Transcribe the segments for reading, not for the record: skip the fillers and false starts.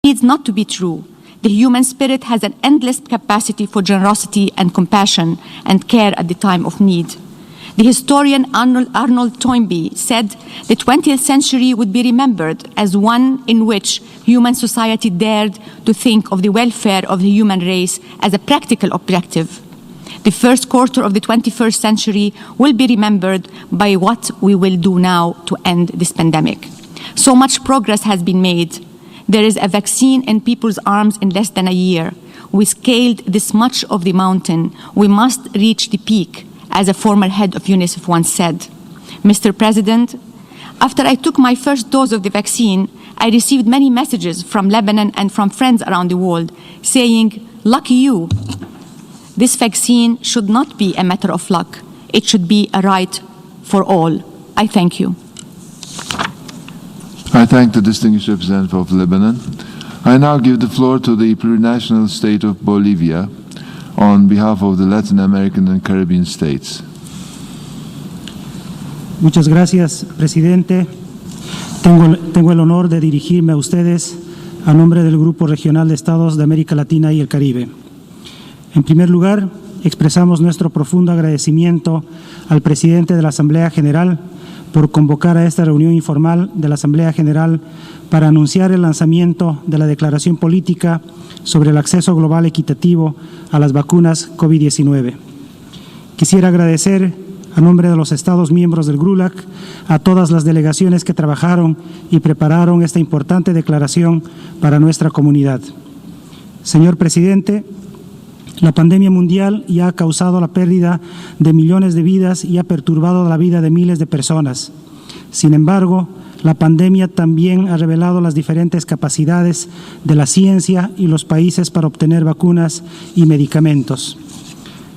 needs not to be true. The human spirit has an endless capacity for generosity and compassion and care at the time of need. The historian Arnold Toynbee said the 20th century would be remembered as one in which human society dared to think of the welfare of the human race as a practical objective. The first quarter of the 21st century will be remembered by what we will do now to end this pandemic. So much progress has been made. There is a vaccine in people's arms in less than a year. We scaled this much of the mountain. We must reach the peak, as a former head of UNICEF once said. Mr. President, after I took my first dose of the vaccine, I received many messages from Lebanon and from friends around the world saying, "Lucky you." This vaccine should not be a matter of luck. It should be a right for all. I thank you. I thank the distinguished representative of Lebanon. I now give the floor to the plurinational state of Bolivia on behalf of the Latin American and Caribbean states. Muchas gracias, presidente. Tengo el honor de dirigirme a ustedes a nombre del Grupo Regional de Estados de América Latina y el Caribe. En primer lugar, expresamos nuestro profundo agradecimiento al presidente de la Asamblea General por convocar a esta reunión informal de la Asamblea General para anunciar el lanzamiento de la Declaración Política sobre el acceso global equitativo a las vacunas COVID-19. Quisiera agradecer, a nombre de los Estados miembros del GRULAC, a todas las delegaciones que trabajaron y prepararon esta importante declaración para nuestra comunidad. Señor presidente, la pandemia mundial ya ha causado la pérdida de millones de vidas y ha perturbado la vida de miles de personas. Sin embargo, la pandemia también ha revelado las diferentes capacidades de la ciencia y los países para obtener vacunas y medicamentos.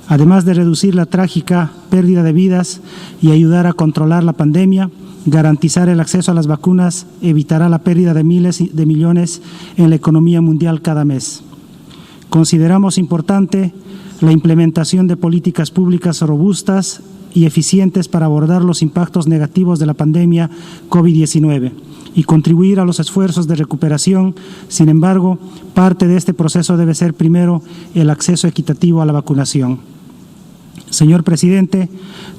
Además de reducir la trágica pérdida de vidas y ayudar a controlar la pandemia, garantizar el acceso a las vacunas evitará la pérdida de miles de millones en la economía mundial cada mes. Consideramos importante la implementación de políticas públicas robustas y eficientes para abordar los impactos negativos de la pandemia COVID-19 y contribuir a los esfuerzos de recuperación. Sin embargo, parte de este proceso debe ser primero el acceso equitativo a la vacunación. Señor presidente,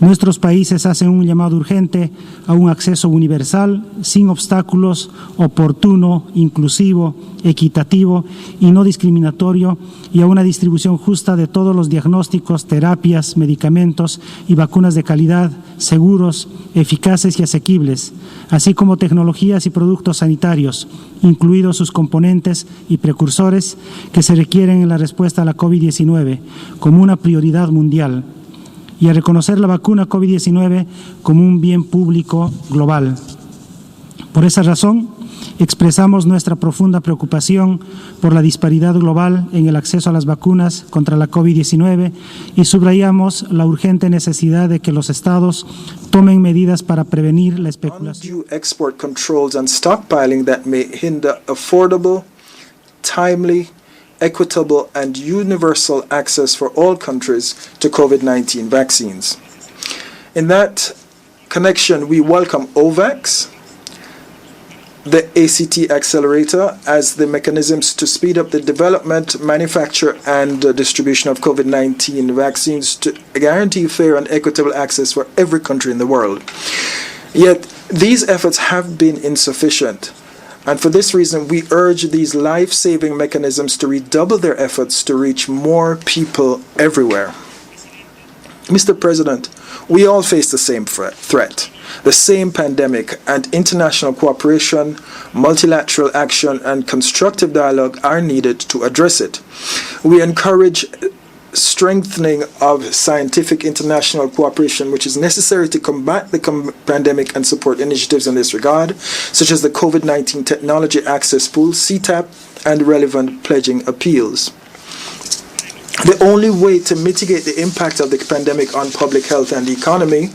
nuestros países hacen un llamado urgente a un acceso universal, sin obstáculos, oportuno, inclusivo, equitativo y no discriminatorio, y a una distribución justa de todos los diagnósticos, terapias, medicamentos y vacunas de calidad, seguros, eficaces y asequibles, así como tecnologías y productos sanitarios, incluidos sus componentes y precursores que se requieren en la respuesta a la COVID-19 como una prioridad mundial, y a reconocer la vacuna COVID-19 como un bien público global. Por esa razón, expresamos nuestra profunda preocupación por la disparidad global en el acceso a las vacunas contra la COVID-19 y subrayamos la urgente necesidad de que los estados tomen medidas para prevenir la especulación. Undue export controls and stockpiling that may hinder affordable, timely, equitable and universal access for all countries to COVID-19 vaccines. In that connection, we welcome OVAX, the ACT accelerator, as the mechanisms to speed up the development, manufacture and distribution of COVID-19 vaccines to guarantee fair and equitable access for every country in the world. Yet these efforts have been insufficient. And for this reason, we urge these life-saving mechanisms to redouble their efforts to reach more people everywhere. Mr. President, we all face the same threat, the same pandemic, and international cooperation, multilateral action, and constructive dialogue are needed to address it. We encourage strengthening of scientific international cooperation, which is necessary to combat the pandemic and support initiatives in this regard, such as the COVID-19 Technology Access Pool, CTAP, and relevant pledging appeals. The only way to mitigate the impact of the pandemic on public health and the economy,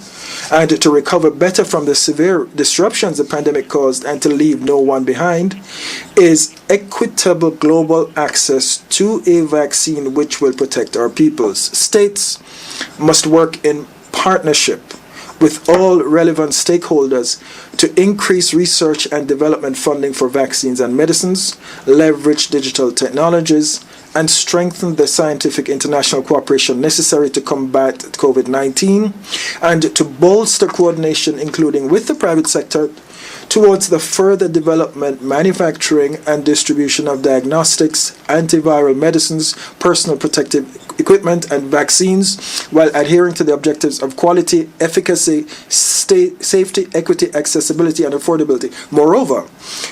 and to recover better from the severe disruptions the pandemic caused and to leave no one behind, is equitable global access to a vaccine which will protect our peoples. States must work in partnership with all relevant stakeholders to increase research and development funding for vaccines and medicines, leverage digital technologies, and strengthen the scientific international cooperation necessary to combat COVID-19, and to bolster coordination, including with the private sector, towards the further development, manufacturing, and distribution of diagnostics, antiviral medicines, personal protective equipment, and vaccines, while adhering to the objectives of quality, efficacy, safety, equity, accessibility, and affordability. Moreover,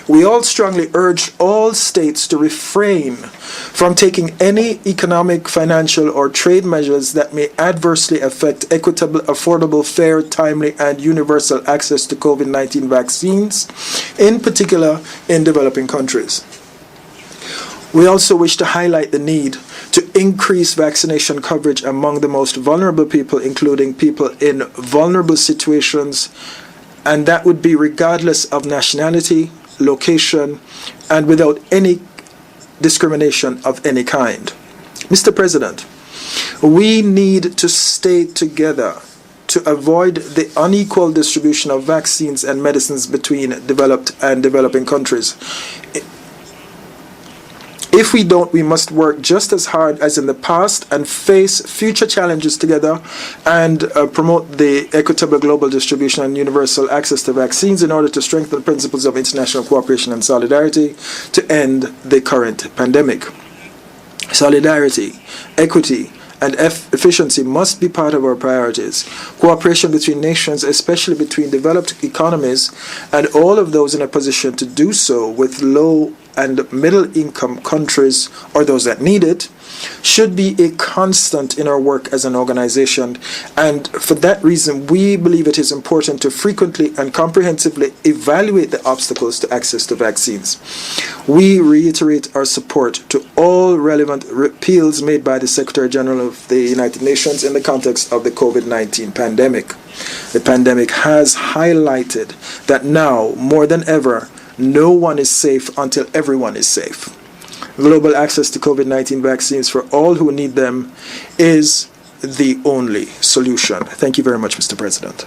we all strongly urge all states to refrain from taking any economic, financial, or trade measures that may adversely affect equitable, affordable, fair, timely, and universal access to COVID-19 vaccines, in particular in developing countries. We also wish to highlight the need to increase vaccination coverage among the most vulnerable people, including people in vulnerable situations, and that would be regardless of nationality, location, and without any discrimination of any kind. Mr. President, we need to stay together to avoid the unequal distribution of vaccines and medicines between developed and developing countries. If we don't, we must work just as hard as in the past and face future challenges together and promote the equitable global distribution and universal access to vaccines in order to strengthen the principles of international cooperation and solidarity to end the current pandemic. Solidarity, equity, and efficiency must be part of our priorities. Cooperation between nations, especially between developed economies, and all of those in a position to do so with low and middle income countries or those that need it, should be a constant in our work as an organization. And for that reason, we believe it is important to frequently and comprehensively evaluate the obstacles to access to vaccines. We reiterate our support to all relevant appeals made by the Secretary General of the United Nations in the context of the COVID-19 pandemic. The pandemic has highlighted that now, more than ever, no one is safe until everyone is safe. Global access to COVID-19 vaccines for all who need them is the only solution. Thank you very much, Mr. President.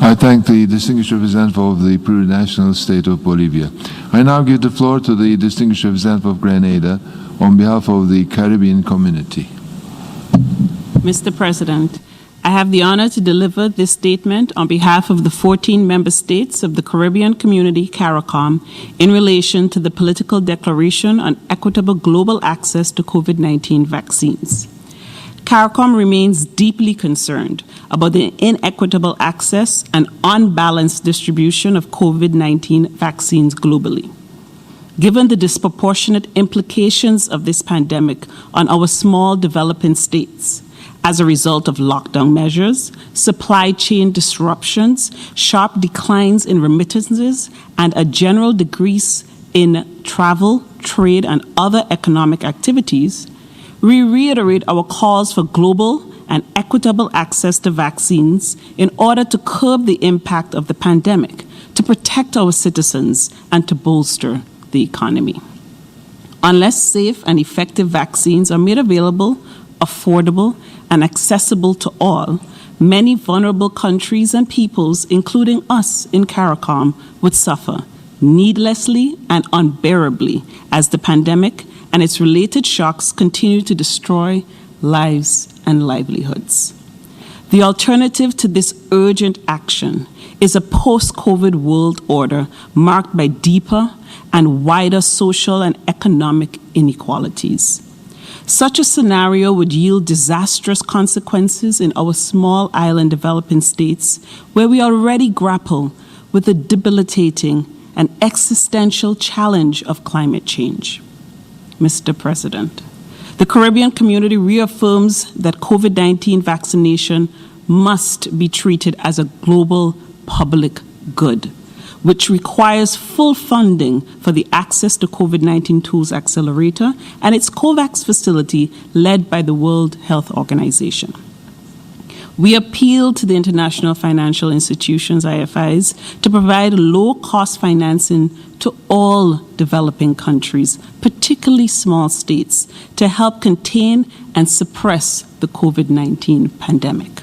I thank the distinguished representative of the plurinational state of Bolivia. I now give the floor to the distinguished representative of Grenada on behalf of the Caribbean community. Mr. President, I have the honor to deliver this statement on behalf of the 14 member states of the Caribbean Community, CARICOM, in relation to the political declaration on equitable global access to COVID-19 vaccines. CARICOM remains deeply concerned about the inequitable access and unbalanced distribution of COVID-19 vaccines globally. Given the disproportionate implications of this pandemic on our small developing states, as a result of lockdown measures, supply chain disruptions, sharp declines in remittances, and a general decrease in travel, trade, and other economic activities, we reiterate our calls for global and equitable access to vaccines in order to curb the impact of the pandemic, to protect our citizens, and to bolster the economy. Unless safe and effective vaccines are made available, affordable, and accessible to all, many vulnerable countries and peoples, including us in CARICOM, would suffer needlessly and unbearably as the pandemic and its related shocks continue to destroy lives and livelihoods. The alternative to this urgent action is a post-COVID world order marked by deeper and wider social and economic inequalities. Such a scenario would yield disastrous consequences in our small island developing states where we already grapple with the debilitating and existential challenge of climate change. Mr. President, the Caribbean community reaffirms that COVID-19 vaccination must be treated as a global public good, which requires full funding for the Access to COVID-19 Tools Accelerator and its COVAX facility led by the World Health Organization. We appeal to the international financial institutions, IFIs, to provide low-cost financing to all developing countries, particularly small states, to help contain and suppress the COVID-19 pandemic.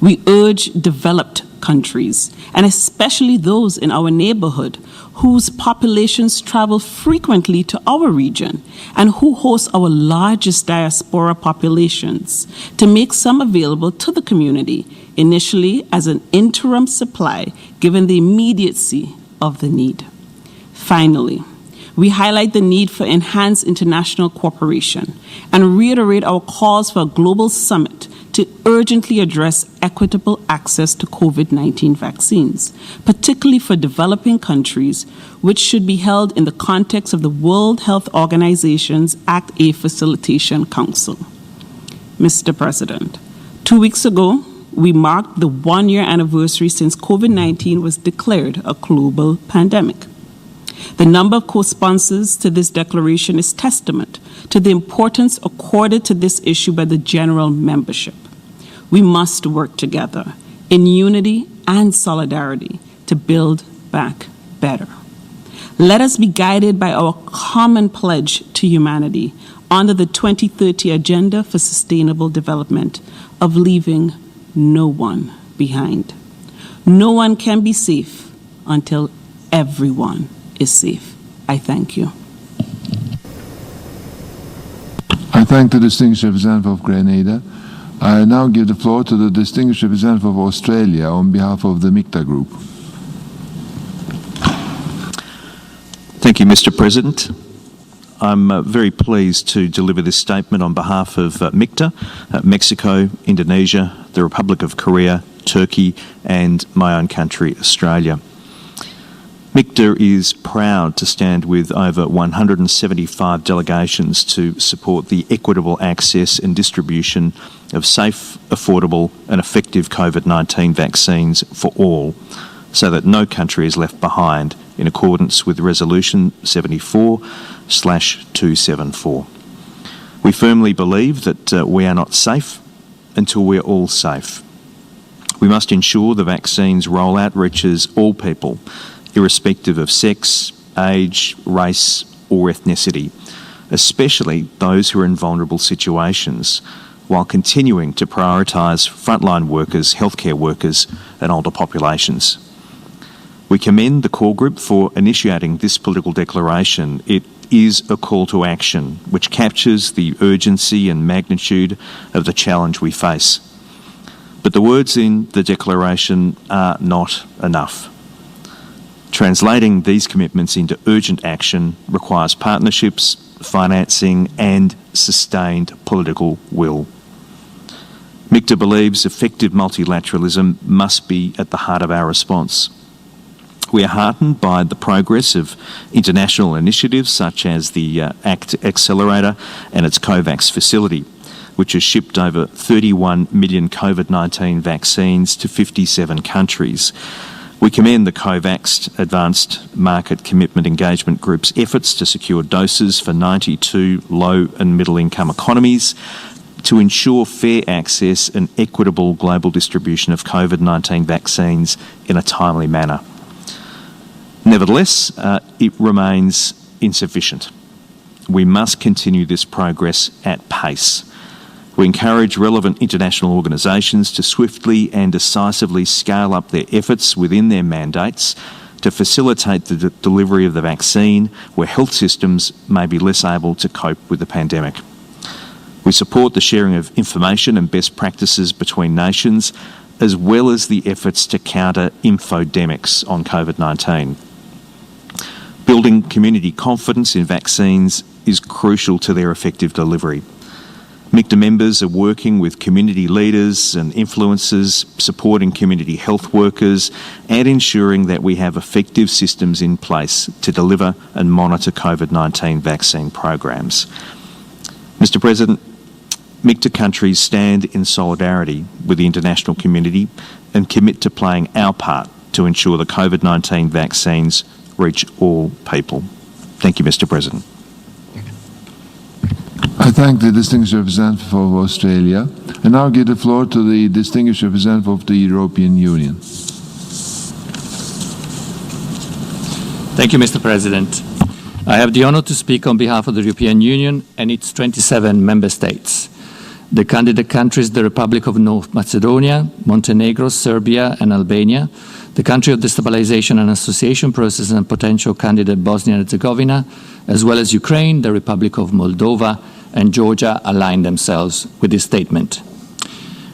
We urge developed countries, and especially those in our neighborhood, whose populations travel frequently to our region and who host our largest diaspora populations, to make some available to the community, initially as an interim supply, given the immediacy of the need. Finally, we highlight the need for enhanced international cooperation and reiterate our calls for a global summit to urgently address equitable access to COVID-19 vaccines, particularly for developing countries, which should be held in the context of the World Health Organization's Act A Facilitation Council. Mr. President, 2 weeks ago, we marked the one-year anniversary since COVID-19 was declared a global pandemic. The number of co-sponsors to this declaration is testament to the importance accorded to this issue by the general membership. We must work together in unity and solidarity to build back better. Let us be guided by our common pledge to humanity under the 2030 Agenda for Sustainable Development of leaving no one behind. No one can be safe until everyone is safe. I thank you. I thank the distinguished representative of Grenada. I now give the floor to the distinguished representative of Australia on behalf of the MICTA Group. Thank you, Mr. President. I'm very pleased to deliver this statement on behalf of MICTA, Mexico, Indonesia, the Republic of Korea, Turkey, and my own country, Australia. MICTA is proud to stand with over 175 delegations to support the equitable access and distribution of safe, affordable and effective COVID-19 vaccines for all, so that no country is left behind, in accordance with Resolution 74/274. We firmly believe that we are not safe until we're all safe. We must ensure the vaccine's rollout reaches all people, irrespective of sex, age, race or ethnicity, especially those who are in vulnerable situations, while continuing to prioritise frontline workers, healthcare workers and older populations. We commend the core group for initiating this political declaration. It is a call to action which captures the urgency and magnitude of the challenge we face. But the words in the declaration are not enough. Translating these commitments into urgent action requires partnerships, financing and sustained political will. MICTA believes effective multilateralism must be at the heart of our response. We are heartened by the progress of international initiatives such as the ACT Accelerator and its COVAX facility, which has shipped over 31 million COVID-19 vaccines to 57 countries. We commend the COVAX Advanced Market Commitment Engagement Group's efforts to secure doses for 92 low and middle income economies to ensure fair access and equitable global distribution of COVID-19 vaccines in a timely manner. Nevertheless, it remains insufficient. We must continue this progress at pace. We encourage relevant international organisations to swiftly and decisively scale up their efforts within their mandates to facilitate the delivery of the vaccine where health systems may be less able to cope with the pandemic. We support the sharing of information and best practices between nations, as well as the efforts to counter infodemics on COVID-19. Building community confidence in vaccines is crucial to their effective delivery. MICTA members are working with community leaders and influencers, supporting community health workers and ensuring that we have effective systems in place to deliver and monitor COVID-19 vaccine programs. Mr. President, MICTA countries stand in solidarity with the international community and commit to playing our part to ensure the COVID-19 vaccines reach all people. Thank you, Mr. President. I thank the distinguished representative of Australia. I now give the floor to the distinguished representative of the European Union. Thank you, Mr. President. I have the honor to speak on behalf of the European Union and its 27 member states. The candidate countries, the Republic of North Macedonia, Montenegro, Serbia, and Albania, the country of the Stabilization and Association Process and potential candidate Bosnia and Herzegovina, as well as Ukraine, the Republic of Moldova, and Georgia aligned themselves with this statement.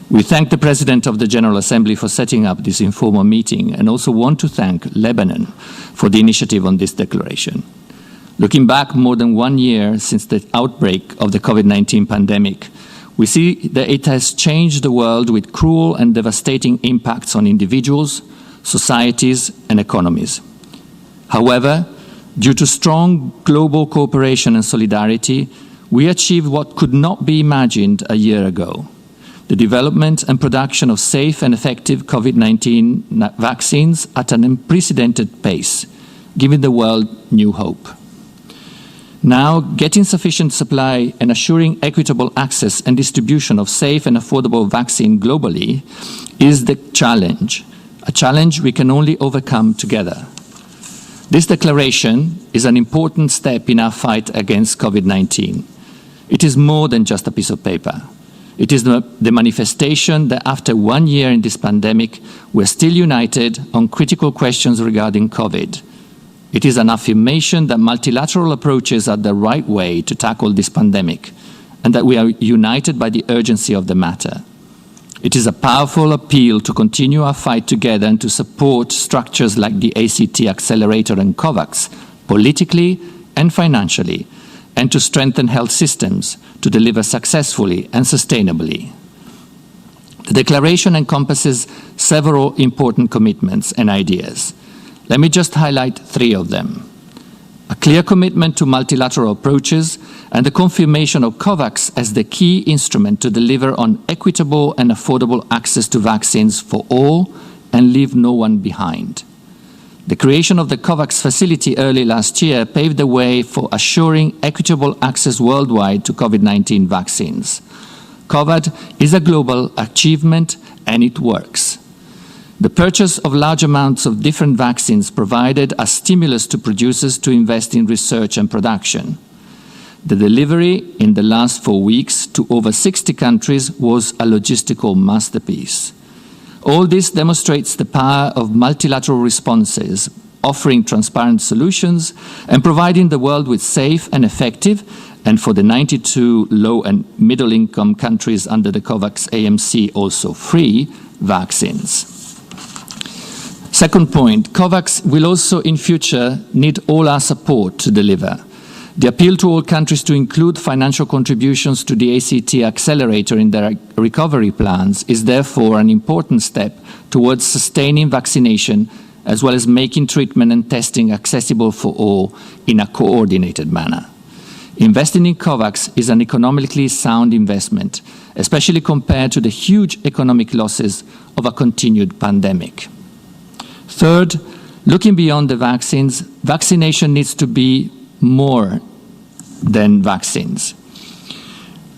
We thank the President of the General Assembly for setting up this informal meeting and also want to thank Lebanon for the initiative on this declaration. Looking back more than 1 year since the outbreak of the COVID-19 pandemic, we see that it has changed the world with cruel and devastating impacts on individuals, societies, and economies. However, due to strong global cooperation and solidarity, we achieved what could not be imagined a year ago: the development and production of safe and effective COVID-19 vaccines at an unprecedented pace, giving the world new hope. Now, getting sufficient supply and assuring equitable access and distribution of safe and affordable vaccine globally is the challenge, a challenge we can only overcome together. This declaration is an important step in our fight against COVID-19. It is more than just a piece of paper. It is the manifestation that after 1 year in this pandemic, we're still united on critical questions regarding COVID. It is an affirmation that multilateral approaches are the right way to tackle this pandemic, and that we are united by the urgency of the matter. It is a powerful appeal to continue our fight together and to support structures like the ACT Accelerator and COVAX, politically and financially, and to strengthen health systems to deliver successfully and sustainably. The declaration encompasses several important commitments and ideas. Let me just highlight 3 of them. A clear commitment to multilateral approaches and the confirmation of COVAX as the key instrument to deliver on equitable and affordable access to vaccines for all and leave no one behind. The creation of the COVAX facility early last year paved the way for assuring equitable access worldwide to COVID-19 vaccines. COVID is a global achievement and it works. The purchase of large amounts of different vaccines provided a stimulus to producers to invest in research and production. The delivery in the last 4 weeks to over 60 countries was a logistical masterpiece. All this demonstrates the power of multilateral responses, offering transparent solutions and providing the world with safe and effective, and for the 92 low and middle income countries under the COVAX AMC also free, vaccines. Second point, COVAX will also in future need all our support to deliver. The appeal to all countries to include financial contributions to the ACT Accelerator in their recovery plans is therefore an important step towards sustaining vaccination as well as making treatment and testing accessible for all in a coordinated manner. Investing in COVAX is an economically sound investment, especially compared to the huge economic losses of a continued pandemic. Third, looking beyond the vaccines, vaccination needs to be more than vaccines.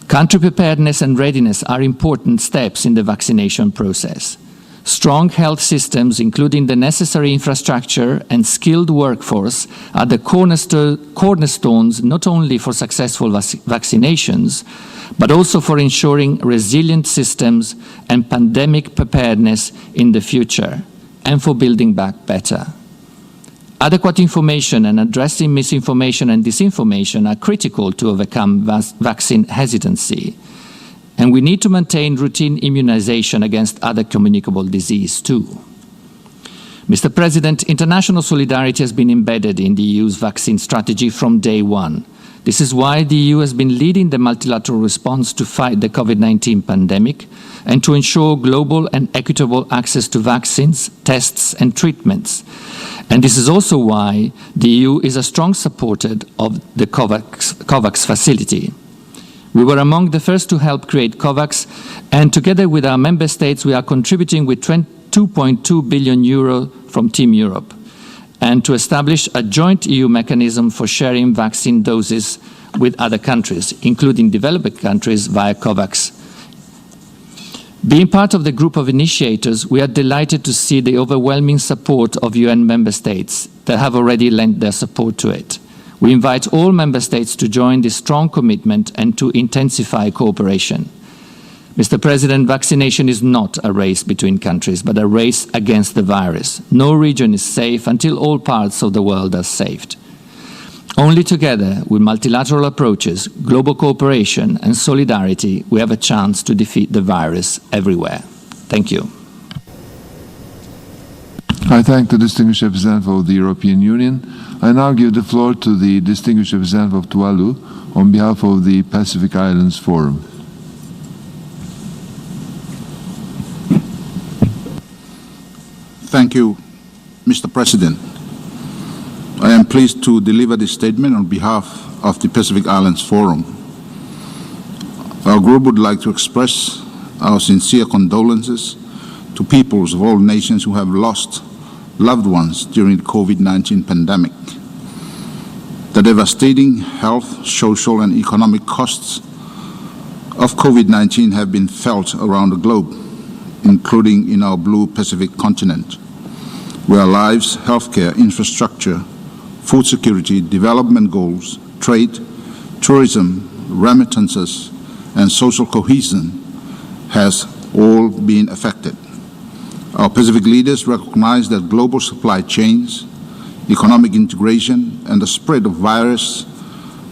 Country preparedness and readiness are important steps in the vaccination process. Strong health systems, including the necessary infrastructure and skilled workforce, are the cornerstones not only for successful vaccinations, but also for ensuring resilient systems and pandemic preparedness in the future, and for building back better. Adequate information and addressing misinformation and disinformation are critical to overcome vaccine hesitancy. And we need to maintain routine immunization against other communicable disease too. Mr. President, international solidarity has been embedded in the EU's vaccine strategy from day one. This is why the EU has been leading the multilateral response to fight the COVID-19 pandemic and to ensure global and equitable access to vaccines, tests, and treatments. And this is also why the EU is a strong supporter of the COVAX facility. We were among the first to help create COVAX, and together with our member states, we are contributing with €2.2 billion from Team Europe, and to establish a joint EU mechanism for sharing vaccine doses with other countries, including developing countries via COVAX. Being part of the group of initiators, we are delighted to see the overwhelming support of UN member states that have already lent their support to it. We invite all member states to join this strong commitment and to intensify cooperation. Mr. President, vaccination is not a race between countries, but a race against the virus. No region is safe until all parts of the world are saved. Only together, with multilateral approaches, global cooperation and solidarity, we have a chance to defeat the virus everywhere. Thank you. I thank the distinguished representative of the European Union. I now give the floor to the distinguished representative of Tuvalu on behalf of the Pacific Islands Forum. Thank you, Mr. President. I am pleased to deliver this statement on behalf of the Pacific Islands Forum. Our group would like to express our sincere condolences to peoples of all nations who have lost loved ones during the COVID-19 pandemic. The devastating health, social, and economic costs of COVID-19 have been felt around the globe, including in our blue Pacific continent, where lives, healthcare, infrastructure, food security, development goals, trade, tourism, remittances, and social cohesion has all been affected. Our Pacific leaders recognize that global supply chains, economic integration, and the spread of virus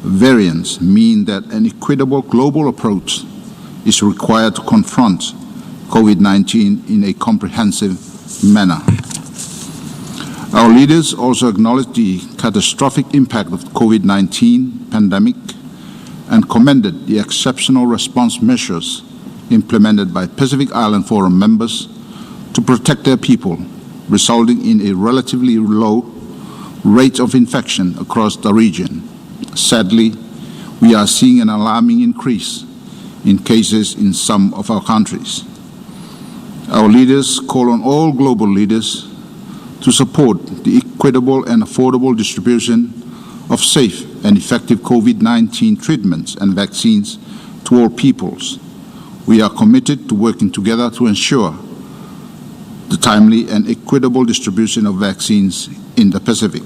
variants mean that an equitable global approach is required to confront COVID-19 in a comprehensive manner. Our leaders also acknowledge the catastrophic impact of the COVID-19 pandemic and commended the exceptional response measures implemented by Pacific Island Forum members to protect their people, resulting in a relatively low rate of infection across the region. Sadly, we are seeing an alarming increase in cases in some of our countries. Our leaders call on all global leaders to support the equitable and affordable distribution of safe and effective COVID-19 treatments and vaccines to all peoples. We are committed to working together to ensure the timely and equitable distribution of vaccines in the Pacific.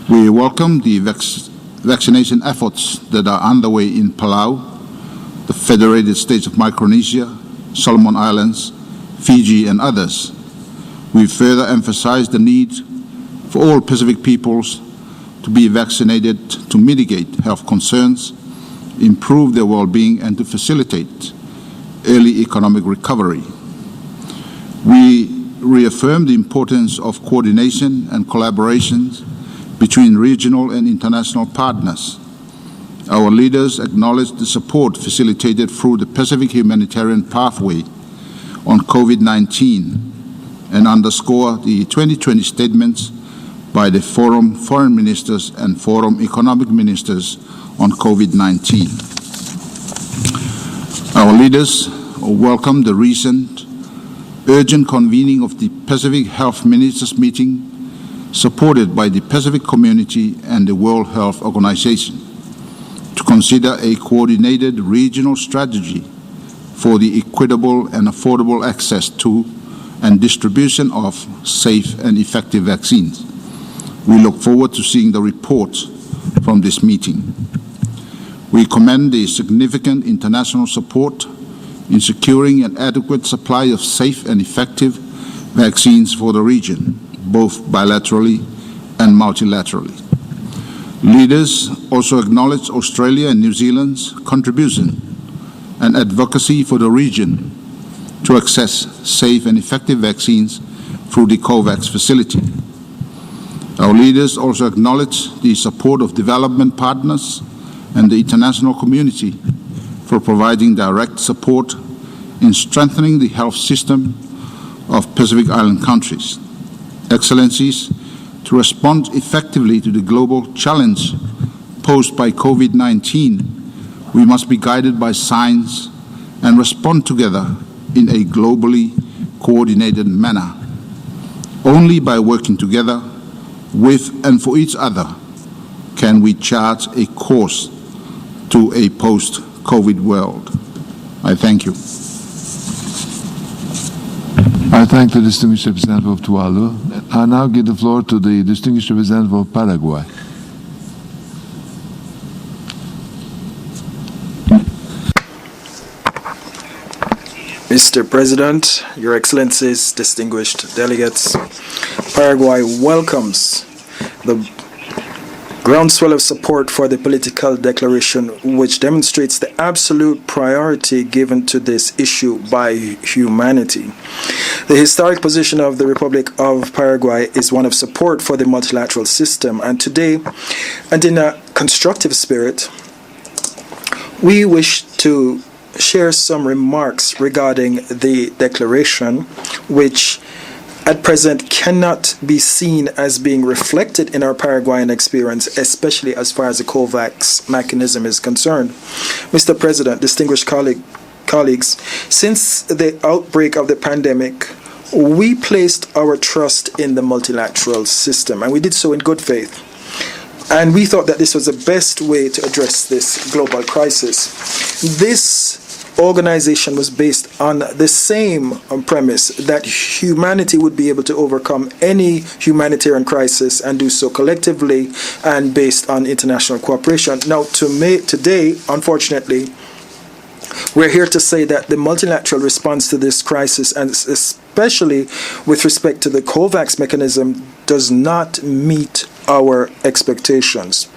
We welcome the vaccination efforts that are underway in Palau, the Federated States of Micronesia, Solomon Islands, Fiji, and others. We further emphasize the need for all Pacific peoples to be vaccinated to mitigate health concerns, improve their well-being, and to facilitate early economic recovery. We reaffirm the importance of coordination and collaboration between regional and international partners. Our leaders acknowledge the support facilitated through the Pacific Humanitarian Pathway on COVID-19 and underscore the 2020 statements by the Forum Foreign Ministers and Forum Economic Ministers on COVID-19. Our leaders welcome the recent urgent convening of the Pacific Health Ministers meeting supported by the Pacific community and the World Health Organization to consider a coordinated regional strategy for the equitable and affordable access to and distribution of safe and effective vaccines. We look forward to seeing the reports from this meeting. We commend the significant international support in securing an adequate supply of safe and effective vaccines for the region, both bilaterally and multilaterally. Leaders also acknowledge Australia and New Zealand's contribution and advocacy for the region to access safe and effective vaccines through the COVAX facility. Our leaders also acknowledge the support of development partners and the international community for providing direct support in strengthening the health system of Pacific Island countries. Excellencies, to respond effectively to the global challenge posed by COVID-19, we must be guided by science and respond together in a globally coordinated manner. Only by working together with and for each other can we chart a course to a post-COVID world. I thank you. I thank the distinguished representative of Tuvalu. I now give the floor to the distinguished representative of Paraguay. Mr. President, Your Excellencies, distinguished delegates, Paraguay welcomes the groundswell of support for the political declaration, which demonstrates the absolute priority given to this issue by humanity. The historic position of the Republic of Paraguay is one of support for the multilateral system, and today, and in a constructive spirit, we wish to share some remarks regarding the declaration, which at present cannot be seen as being reflected in our Paraguayan experience, especially as far as the COVAX mechanism is concerned. Mr. President, distinguished colleagues, since the outbreak of the pandemic, we placed our trust in the multilateral system, and we did so in good faith. And we thought that this was the best way to address this global crisis. This organization was based on the same premise that humanity would be able to overcome any humanitarian crisis and do so collectively and based on international cooperation. Now, today, unfortunately, we're here to say that the multilateral response to this crisis, and especially with respect to the COVAX mechanism, does not meet our expectations.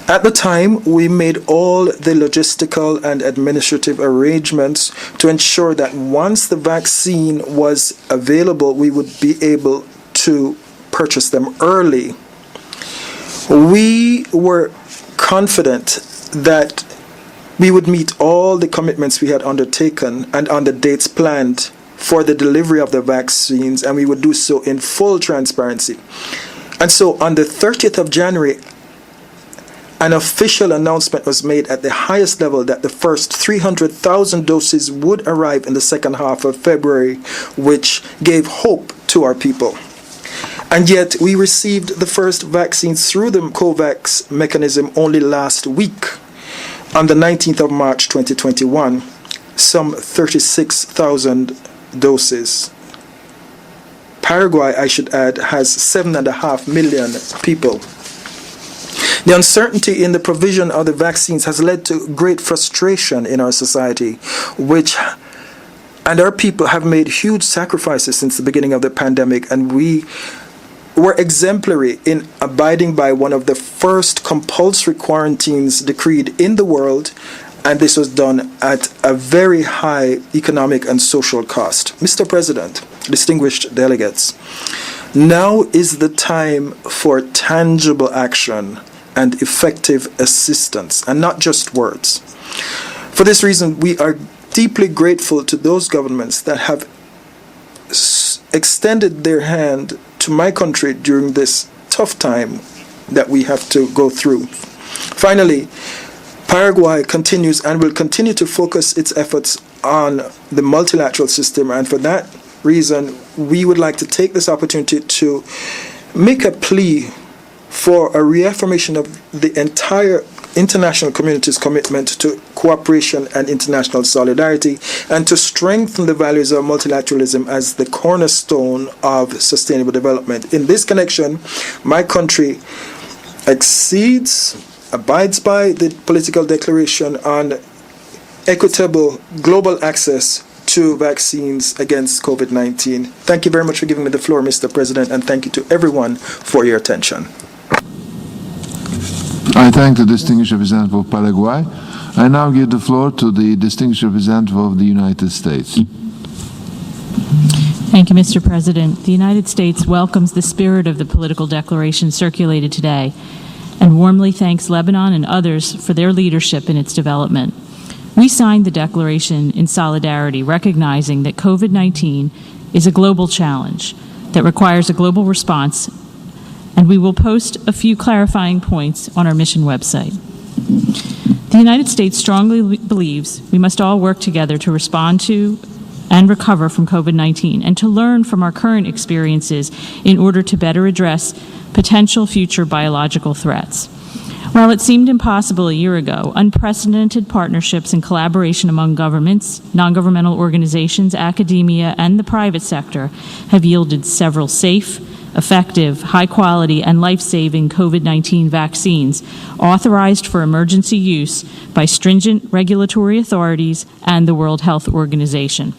At the time, we made all the logistical and administrative arrangements to ensure that once the vaccine was available, we would be able to purchase them early. We were confident that we would meet all the commitments we had undertaken and on the dates planned for the delivery of the vaccines, and we would do so in full transparency. And so on the 30th of January, an official announcement was made at the highest level that the first 300,000 doses would arrive in the second half of February, which gave hope to our people. And yet we received the first vaccines through the COVAX mechanism only last week, on the 19th of March 2021, some 36,000 doses. Paraguay, I should add, has 7.5 million people. The uncertainty in the provision of the vaccines has led to great frustration in our society, and our people have made huge sacrifices since the beginning of the pandemic, and we were exemplary in abiding by one of the first compulsory quarantines decreed in the world, and this was done at a very high economic and social cost. Mr. President, distinguished delegates, now is the time for tangible action and effective assistance, and not just words. For this reason, we are deeply grateful to those governments that have extended their hand to my country during this tough time that we have to go through. Finally, Paraguay continues and will continue to focus its efforts on the multilateral system, and for that reason, we would like to take this opportunity to make a plea for a reaffirmation of the entire international community's commitment to cooperation and international solidarity, and to strengthen the values of multilateralism as the cornerstone of sustainable development. In this connection, my country abides by the political declaration on equitable global access to vaccines against COVID-19. Thank you very much for giving me the floor, Mr. President, and thank you to everyone for your attention. I thank the distinguished representative of Paraguay. I now give the floor to the distinguished representative of the United States. Thank you, Mr. President. The United States welcomes the spirit of the political declaration circulated today and warmly thanks Lebanon and others for their leadership in its development. We signed the declaration in solidarity, recognizing that COVID-19 is a global challenge that requires a global response, and we will post a few clarifying points on our mission website. The United States strongly believes we must all work together to respond to and recover from COVID-19, and to learn from our current experiences in order to better address potential future biological threats. While it seemed impossible a year ago, unprecedented partnerships and collaboration among governments, non-governmental organizations, academia, and the private sector have yielded several safe, effective, high-quality, and life-saving COVID-19 vaccines authorized for emergency use by stringent regulatory authorities and the World Health Organization.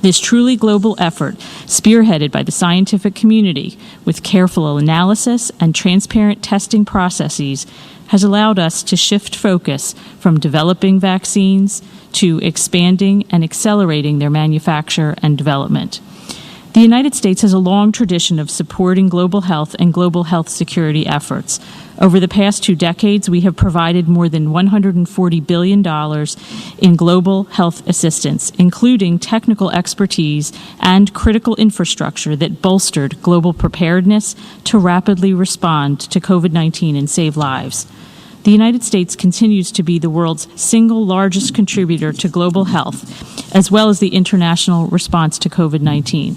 This truly global effort, spearheaded by the scientific community with careful analysis and transparent testing processes, has allowed us to shift focus from developing vaccines to expanding and accelerating their manufacture and development. The United States has a long tradition of supporting global health and global health security efforts. Over the past 2 decades, we have provided more than $140 billion in global health assistance, including technical expertise and critical infrastructure that bolstered global preparedness to rapidly respond to COVID-19 and save lives. The United States continues to be the world's single largest contributor to global health, as well as the international response to COVID-19.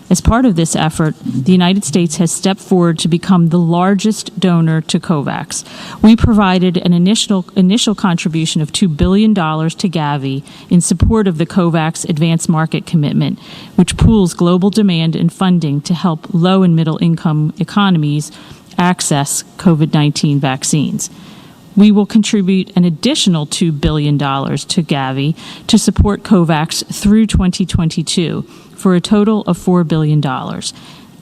As part of this effort, the United States has stepped forward to become the largest donor to COVAX. We provided an initial contribution of $2 billion to Gavi in support of the COVAX Advanced Market Commitment, which pools global demand and funding to help low and middle income economies access COVID-19 vaccines. We will contribute an additional $2 billion to Gavi to support COVAX through 2022 for a total of $4 billion.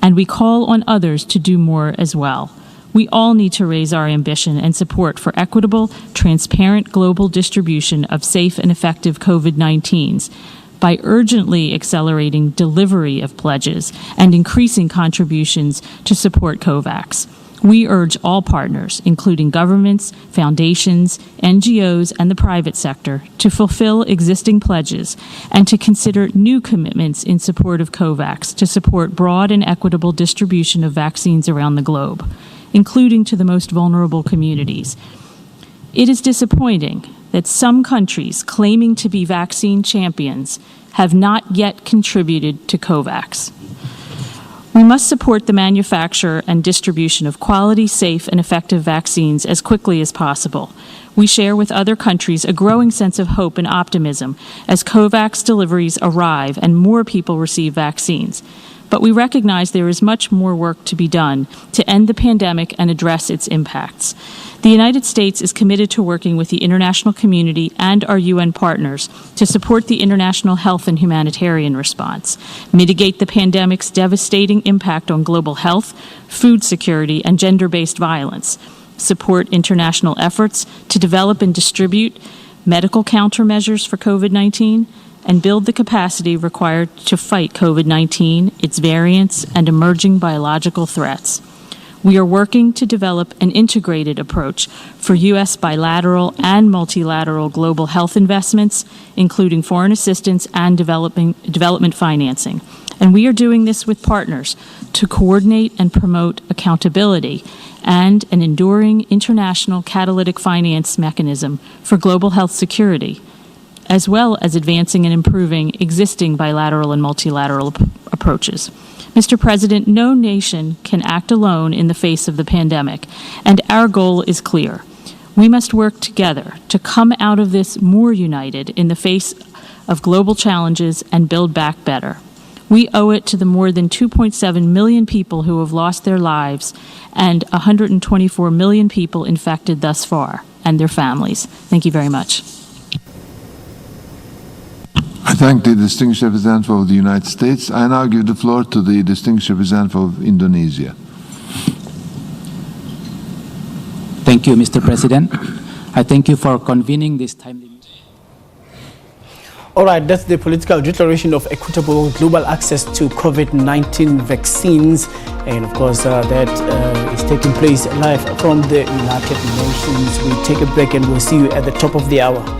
And we call on others to do more as well. We all need to raise our ambition and support for equitable, transparent global distribution of safe and effective COVID-19s by urgently accelerating delivery of pledges and increasing contributions to support COVAX. We urge all partners, including governments, foundations, NGOs, and the private sector, to fulfill existing pledges and to consider new commitments in support of COVAX to support broad and equitable distribution of vaccines around the globe, including to the most vulnerable communities. It is disappointing that some countries claiming to be vaccine champions have not yet contributed to COVAX. We must support the manufacture and distribution of quality, safe, and effective vaccines as quickly as possible. We share with other countries a growing sense of hope and optimism as COVAX deliveries arrive and more people receive vaccines. But we recognize there is much more work to be done to end the pandemic and address its impacts. The United States is committed to working with the international community and our UN partners to support the international health and humanitarian response, mitigate the pandemic's devastating impact on global health, food security, and gender-based violence, support international efforts to develop and distribute medical countermeasures for COVID-19, and build the capacity required to fight COVID-19, its variants, and emerging biological threats. We are working to develop an integrated approach for U.S. bilateral and multilateral global health investments, including foreign assistance and development financing. And we are doing this with partners to coordinate and promote accountability and an enduring international catalytic finance mechanism for global health security, as well as advancing and improving existing bilateral and multilateral approaches. Mr. President, no nation can act alone in the face of the pandemic, and our goal is clear. We must work together to come out of this more united in the face of global challenges and build back better. We owe it to the more than 2.7 million people who have lost their lives and 124 million people infected thus far, and their families. Thank you very much. I thank the distinguished representative of the United States. I now give the floor to the distinguished representative of Indonesia. Thank you, Mr. President. I thank you for convening this timely meeting. All right, that's the political declaration of equitable global access to COVID-19 vaccines. And of course, that is taking place live from the United Nations. We take a break and we'll see you at the top of the hour.